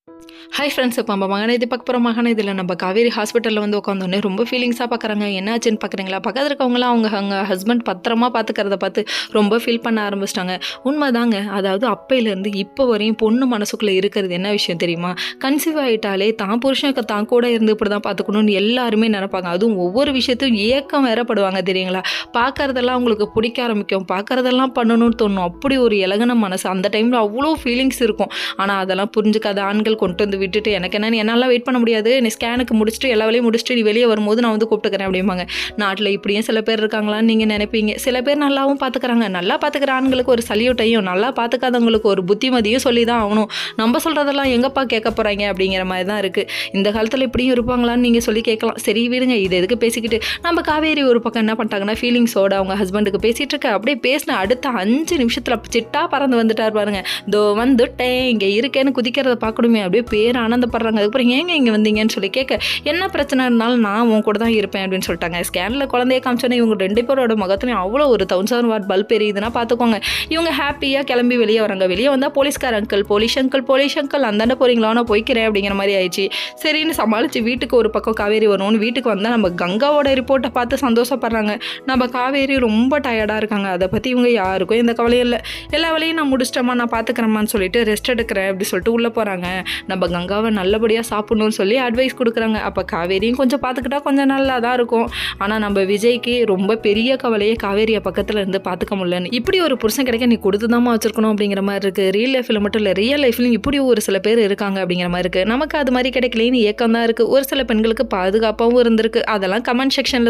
Hi friends. இப்போ நம்ம மகனை பார்க்க போகிற இதில் நம்ம காவேரி ஹாஸ்பிட்டலில் வந்து உட்காந்தோடனே ரொம்ப ஃபீலிங்ஸாக பார்க்குறாங்க. என்ன ஆச்சுன்னு பார்க்குறீங்களா? பக்கத்தில் இருக்கவங்களாம் அவங்க ஹஸ்பண்ட் பத்திரமா பார்த்துக்கிறத பார்த்து ரொம்ப ஃபீல் பண்ண ஆரம்பிச்சிட்டாங்க. உண்மைதாங்க. அதாவது அப்பையிலேருந்து இப்போ வரையும் பொண்ணு மனசுக்குள்ளே இருக்கிறது என்ன விஷயம் தெரியுமா? கன்சீவ் ஆகிட்டாலே தான் புருஷனுக்கு தான் கூட இருந்து இப்படி தான் பார்த்துக்கணும்னு எல்லாருமே நினைப்பாங்க. அதுவும் ஒவ்வொரு விஷயத்தையும் ஏக்கம் வேறப்படுவாங்க தெரியுங்களா? பார்க்குறதெல்லாம் அவங்களுக்கு பிடிக்க ஆரம்பிக்கும். பார்க்குறதெல்லாம் பண்ணணும்னு தோணும். அப்படி ஒரு இலகுன மனசு. அந்த டைமில் அவ்வளோ ஃபீலிங்ஸ் இருக்கும். ஆனால் அதெல்லாம் புரிஞ்சுக்காத ஆண்கள் கொண்டு வந்து விட்டுட்டு எனக்கு என்னன்னு என்னால் வெயிட் பண்ண முடியாது, நீ ஸ்கேனுக்கு முடிச்சுட்டு எல்லா வேலையும் முடிச்சுட்டு நீ வெளியே வரும்போது நான் வந்து கூப்பிட்டுக்கிறேன் அப்படிம்பாங்க. நாட்டில் இப்படியும் சில பேர் இருக்காங்களான்னு நீங்கள் நினைப்பீங்க. சில பேர் நல்லாவும் பார்த்துக்கிறாங்க. நல்லா பார்த்துக்கிற ஆண்களுக்கு ஒரு சல்யூட்டையும், நல்லா பார்த்துக்காதவங்களுக்கு ஒரு புத்திமதியும் சொல்லி தான் ஆகணும். நம்ம சொல்கிறதெல்லாம் எங்கப்பா கேட்க போகிறாங்க அப்படிங்கிற மாதிரி தான் இருக்குது. இந்த காலத்தில் இப்படியும் இருப்பாங்களான்னு நீங்கள் சொல்லி கேட்கலாம். சரி விடுங்க, இது எதுக்கு பேசிக்கிட்டு. நம்ம காவேரி ஒரு பக்கம் என்ன பண்ணிட்டாங்கன்னா ஃபீலிங்ஸோட அவங்க ஹஸ்பண்டுக்கு பேசிகிட்டு இருக்க. அப்படியே பேசின அடுத்த 5 நிமிஷத்தில் சிட்டா பறந்து வந்துட்டார் பாருங்க. தோ வந்துட்டேன், இங்கே இருக்கேன்னு குதிக்கிறத பார்க்கணுமே, அப்படியே பேர் ஆனந்தப்படுறாங்க. அதுக்கப்புறம் ஏங்க இங்கே வந்தீங்கன்னு சொல்லி கேட்க, என்ன பிரச்சனை இருந்தாலும் நான் உன் கூட தான் இருப்பேன் அப்படின்னு சொல்லிட்டாங்க. ஸ்கேனில் குழந்தைய காமிச்சோன்னே இவங்க 2 பேரோட முகத்துலையும் அவ்வளோ ஒரு 1000 வாட் பல்ப் எரியுதுன்னா பார்த்துக்கோங்க. இவங்க ஹாப்பியாக கிளம்பி வெளியே வராங்க. வெளியே வந்தால் போலீஸ்கார் அங்கிள், போலீஸ் அங்கிள் அந்தாண்ட போகிறீங்களா, நான் போய்க்கிறேன் அப்படிங்கிற மாதிரி ஆயிடுச்சு. சரின்னு சமாளித்து வீட்டுக்கு ஒரு பக்கம் காவேரி வரணும்னு வீட்டுக்கு வந்தால் நம்ம கங்காவோட ரிப்போர்ட்டை பார்த்து சந்தோஷப்படுறாங்க. நம்ம காவேரி ரொம்ப டயர்டாக இருக்காங்க. அதை பற்றி இவங்க யாருக்கும் எந்த கவலையும் இல்லை. எல்லா வேலையும் நான் முடிச்சிட்டேம்மா, நான் பார்த்துக்கிறேம்மான்னு சொல்லிட்டு ரெஸ்ட் எடுக்கிறேன் அப்படி சொல்லிட்டு உள்ளே போகிறாங்க. நம்ம கங்காவை நல்லபடியாக சாப்பிடணும்னு சொல்லி அட்வைஸ் கொடுக்குறாங்க. அப்போ காவேரியும் கொஞ்சம் பார்த்துக்கிட்டா கொஞ்சம் நல்லா தான் இருக்கும். ஆனால் நம்ம விஜய்க்கு ரொம்ப பெரிய கவலையே காவேரியை பக்கத்தில் இருந்து பார்த்துக்க முடியலன்னு. இப்படி ஒரு புருஷன் கிடைக்க நீ கொடுத்து தான் வச்சிருக்கணும் அப்படிங்கிற மாதிரி இருக்குது. ரியல் லைஃப்பில் மட்டும் இல்லை, ரியல் லைஃப்லையும் இப்படி ஒரு சில பேர் இருக்காங்க அப்படிங்கிற மாதிரி இருக்குது. நமக்கு அது மாதிரி கிடைக்கலேன்னு ஏக்கம் தான் இருக்குது. ஒரு சில பெண்களுக்கு பாதுகாப்பாகவும் இருந்திருக்கு. அதெல்லாம் கமெண்ட் செக்ஷனில்